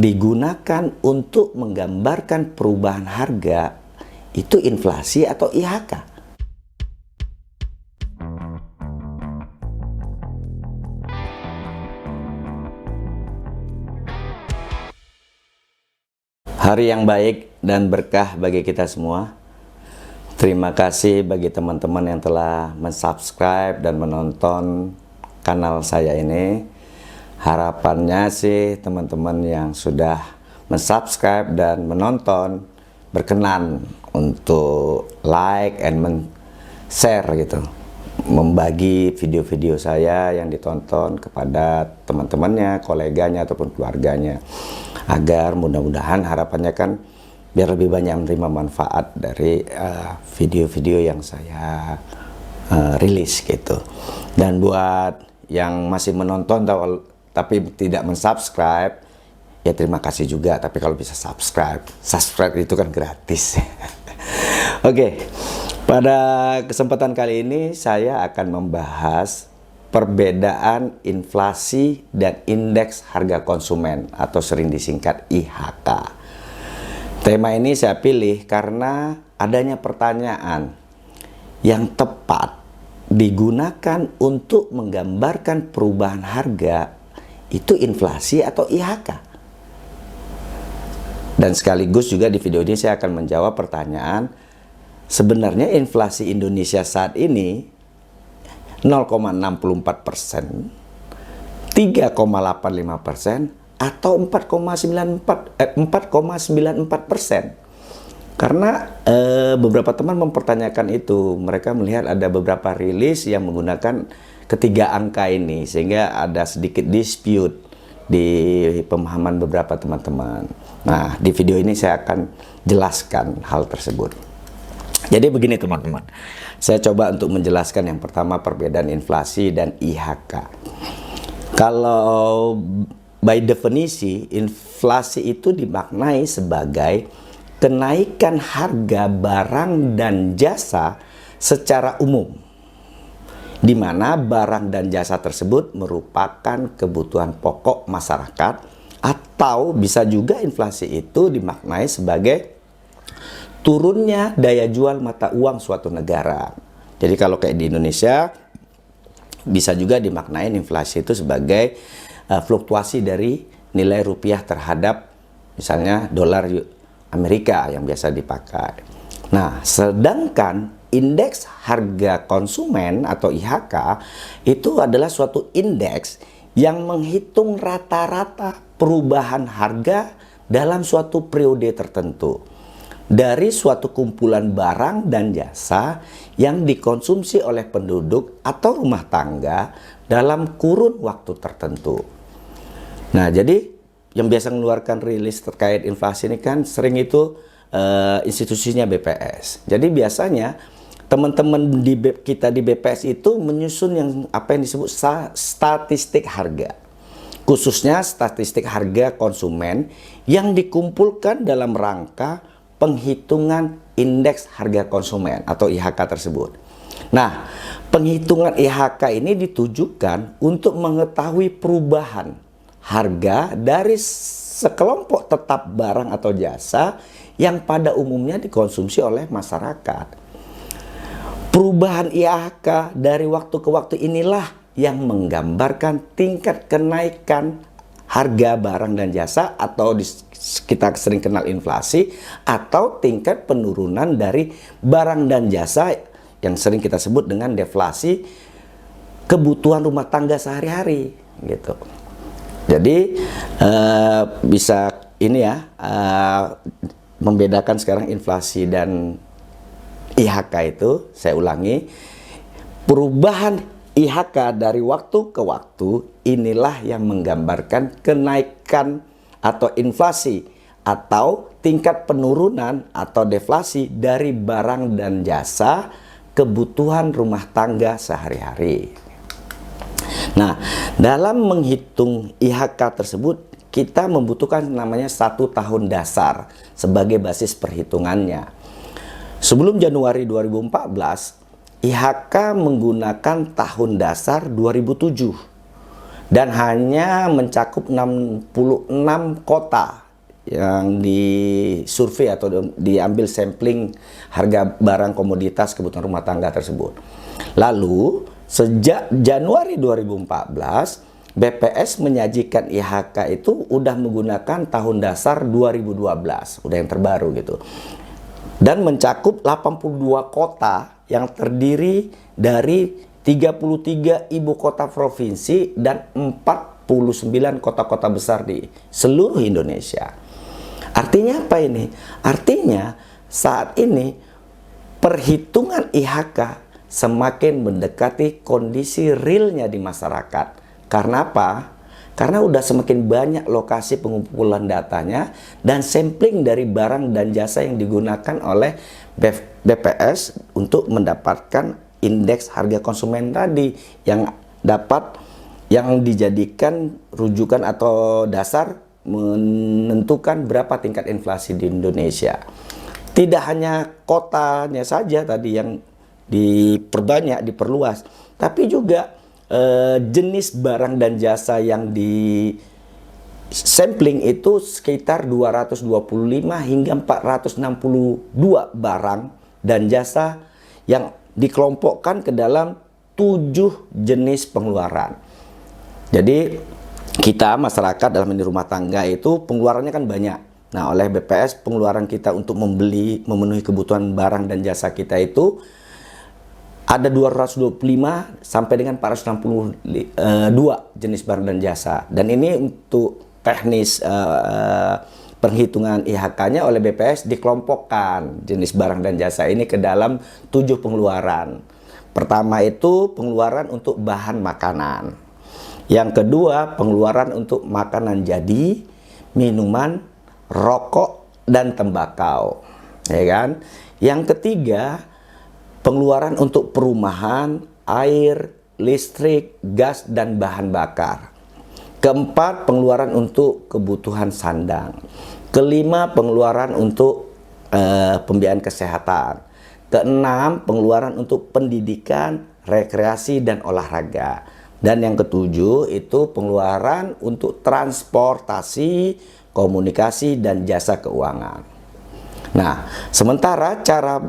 digunakan untuk menggambarkan perubahan harga, itu inflasi atau IHK? Hari yang baik dan berkah bagi kita semua. Terima kasih bagi teman-teman yang telah mensubscribe dan menonton kanal saya ini. Harapannya sih teman-teman yang sudah mensubscribe dan menonton berkenan untuk like and share gitu, membagi video-video saya yang ditonton kepada teman-temannya, koleganya ataupun keluarganya, agar mudah-mudahan harapannya kan biar lebih banyak menerima manfaat dari video-video yang saya rilis gitu. Dan buat yang masih menonton tapi tidak mensubscribe, ya terima kasih juga. Tapi kalau bisa subscribe itu kan gratis. Oke, pada kesempatan kali ini saya akan membahas perbedaan inflasi dan indeks harga konsumen atau sering disingkat IHK. Tema ini saya pilih karena adanya pertanyaan yang tepat digunakan untuk menggambarkan perubahan harga, itu inflasi atau IHK. Dan sekaligus juga di video ini saya akan menjawab pertanyaan, sebenarnya inflasi Indonesia saat ini 0,64%, 3,85%, atau 4,94%. Karena beberapa teman mempertanyakan itu, mereka melihat ada beberapa rilis yang menggunakan ketiga angka ini, sehingga ada sedikit dispute di pemahaman beberapa teman-teman. Nah, di video ini saya akan jelaskan hal tersebut. Jadi begini teman-teman, saya coba untuk menjelaskan yang pertama perbedaan inflasi dan IHK. Kalau by definisi, inflasi itu dimaknai sebagai kenaikan harga barang dan jasa secara umum, di mana barang dan jasa tersebut merupakan kebutuhan pokok masyarakat, atau bisa juga inflasi itu dimaknai sebagai turunnya daya jual mata uang suatu negara. Jadi kalau kayak di Indonesia, bisa juga dimaknai inflasi itu sebagai fluktuasi dari nilai rupiah terhadap misalnya dolar Amerika yang biasa dipakai. Nah, sedangkan indeks harga konsumen atau IHK itu adalah suatu indeks yang menghitung rata-rata perubahan harga dalam suatu periode tertentu dari suatu kumpulan barang dan jasa yang dikonsumsi oleh penduduk atau rumah tangga dalam kurun waktu tertentu. Nah, jadi yang biasa mengeluarkan rilis terkait inflasi ini kan sering itu institusinya BPS. Jadi biasanya teman-teman kita di BPS itu menyusun yang apa yang disebut statistik harga. Khususnya statistik harga konsumen yang dikumpulkan dalam rangka penghitungan indeks harga konsumen atau IHK tersebut. Nah, penghitungan IHK ini ditujukan untuk mengetahui perubahan harga dari sekelompok tetap barang atau jasa yang pada umumnya dikonsumsi oleh masyarakat. Perubahan IHK dari waktu ke waktu inilah yang menggambarkan tingkat kenaikan harga barang dan jasa, atau kita sering kenal inflasi, atau tingkat penurunan dari barang dan jasa yang sering kita sebut dengan deflasi kebutuhan rumah tangga sehari-hari gitu. Jadi bisa ini ya, membedakan sekarang inflasi dan IHK itu, saya ulangi, perubahan IHK dari waktu ke waktu inilah yang menggambarkan kenaikan atau inflasi atau tingkat penurunan atau deflasi dari barang dan jasa kebutuhan rumah tangga sehari-hari. Nah, dalam menghitung IHK tersebut kita membutuhkan namanya 1 tahun dasar sebagai basis perhitungannya. Sebelum Januari 2014, IHK menggunakan tahun dasar 2007. dan hanya mencakup 66 kota yang disurvei atau diambil sampling harga barang komoditas kebutuhan rumah tangga tersebut. Lalu sejak Januari 2014 BPS menyajikan IHK itu udah menggunakan tahun dasar 2012, udah yang terbaru gitu. Dan mencakup 82 kota yang terdiri dari 33 ibu kota provinsi dan 49 kota-kota besar di seluruh Indonesia. Artinya apa ini? Artinya saat ini perhitungan IHK semakin mendekati kondisi realnya di masyarakat. Karena apa? Karena udah semakin banyak lokasi pengumpulan datanya dan sampling dari barang dan jasa yang digunakan oleh BPS untuk mendapatkan indeks harga konsumen tadi yang dijadikan rujukan atau dasar menentukan berapa tingkat inflasi di Indonesia. Tidak hanya kotanya saja tadi yang diperbanyak, diperluas, tapi juga jenis barang dan jasa yang di sampling itu sekitar 225 hingga 462 barang dan jasa yang dikelompokkan ke dalam 7 jenis pengeluaran. Jadi kita masyarakat dalam ini rumah tangga itu pengeluarannya kan banyak. Nah, oleh BPS pengeluaran kita untuk memenuhi kebutuhan barang dan jasa kita itu ada 225 sampai dengan 462 jenis barang dan jasa. Dan ini untuk teknis perhitungan IHK-nya oleh BPS dikelompokkan jenis barang dan jasa ini ke dalam 7 pengeluaran. Pertama itu pengeluaran untuk bahan makanan. Yang kedua pengeluaran untuk makanan jadi, minuman, rokok, dan tembakau. Ya kan? Yang ketiga pengeluaran untuk perumahan, air, listrik, gas, dan bahan bakar. Keempat, pengeluaran untuk kebutuhan sandang. Kelima, pengeluaran untuk pembiayaan kesehatan. Keenam, pengeluaran untuk pendidikan, rekreasi, dan olahraga. Dan yang ketujuh, itu pengeluaran untuk transportasi, komunikasi, dan jasa keuangan. Nah, sementara cara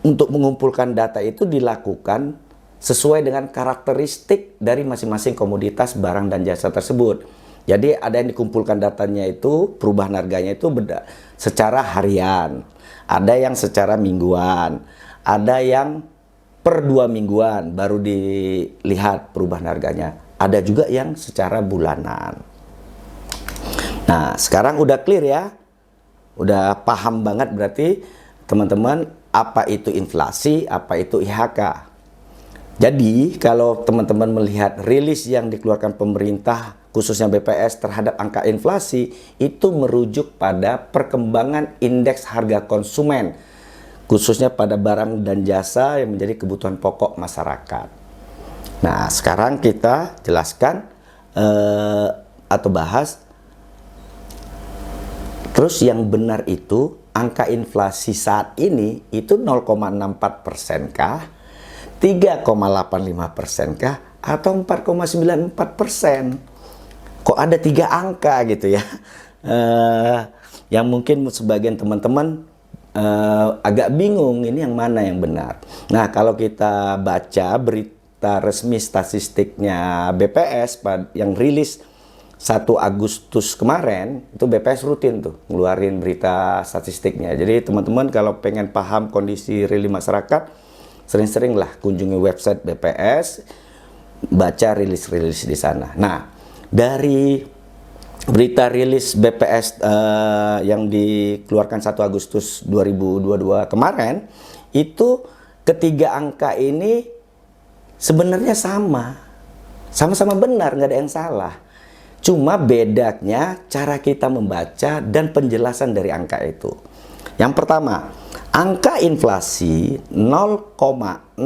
untuk mengumpulkan data itu dilakukan sesuai dengan karakteristik dari masing-masing komoditas barang dan jasa tersebut. Jadi ada yang dikumpulkan datanya itu, perubahan harganya itu secara harian, ada yang secara mingguan, ada yang per 2 mingguan baru dilihat perubahan harganya, ada juga yang secara bulanan. Nah, sekarang udah clear ya, udah paham banget berarti teman-teman apa itu inflasi, apa itu IHK. Jadi kalau teman-teman melihat rilis yang dikeluarkan pemerintah khususnya BPS terhadap angka inflasi, itu merujuk pada perkembangan indeks harga konsumen khususnya pada barang dan jasa yang menjadi kebutuhan pokok masyarakat. Nah, sekarang kita jelaskan atau bahas terus yang benar itu angka inflasi saat ini itu 0,64% kah, 3,85% kah, atau 4,94%? Kok ada 3 angka gitu ya? Yang mungkin sebagian teman-teman agak bingung ini yang mana yang benar. Nah, kalau kita baca berita resmi statistiknya BPS yang rilis 1 Agustus kemarin, itu BPS rutin tuh ngeluarin berita statistiknya. Jadi teman-teman kalau pengen paham kondisi real masyarakat, sering-seringlah kunjungi website BPS, baca rilis-rilis di sana. Nah, dari berita rilis BPS yang dikeluarkan 1 Agustus 2022 kemarin, itu ketiga angka ini sebenarnya sama-sama benar, nggak ada yang salah. Cuma bedanya cara kita membaca dan penjelasan dari angka itu. Yang pertama, angka inflasi 0,64%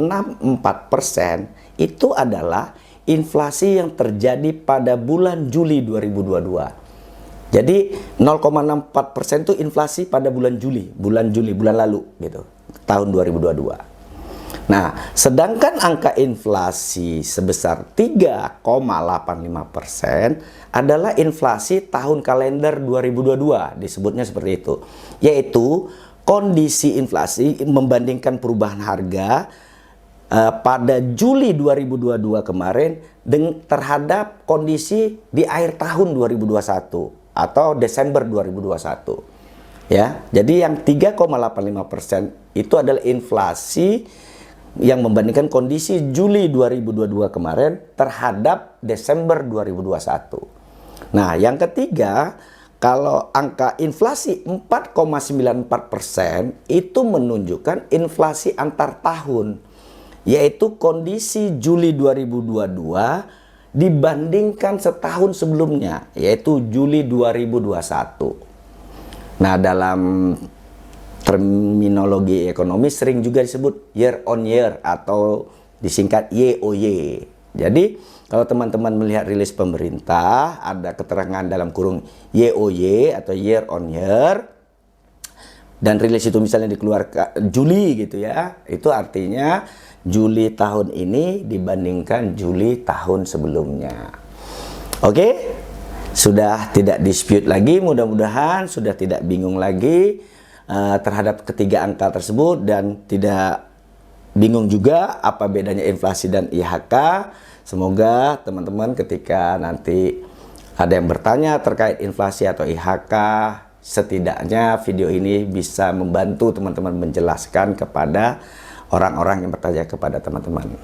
itu adalah inflasi yang terjadi pada bulan Juli 2022. Jadi 0,64% itu inflasi pada bulan Juli, bulan lalu gitu, tahun 2022. Nah, sedangkan angka inflasi sebesar 3,85% adalah inflasi tahun kalender 2022, disebutnya seperti itu. Yaitu kondisi inflasi membandingkan perubahan harga pada Juli 2022 kemarin terhadap kondisi di akhir tahun 2021 atau Desember 2021. Ya, jadi yang 3,85% itu adalah inflasi yang membandingkan kondisi Juli 2022 kemarin terhadap Desember 2021. Nah, yang ketiga, kalau angka inflasi 4,94% itu menunjukkan inflasi antar tahun, yaitu kondisi Juli 2022 dibandingkan setahun sebelumnya, yaitu Juli 2021. Nah, dalam terminologi ekonomi sering juga disebut year on year atau disingkat YOY. Jadi kalau teman-teman melihat rilis pemerintah ada keterangan dalam kurung YOY atau year on year, dan rilis itu misalnya dikeluarkan Juli gitu ya, itu artinya Juli tahun ini dibandingkan Juli tahun sebelumnya. Oke, sudah tidak dispute lagi, mudah-mudahan sudah tidak bingung lagi terhadap ketiga angka tersebut, dan tidak bingung juga apa bedanya inflasi dan IHK. Semoga teman-teman ketika nanti ada yang bertanya terkait inflasi atau IHK, setidaknya video ini bisa membantu teman-teman menjelaskan kepada orang-orang yang bertanya kepada teman-teman.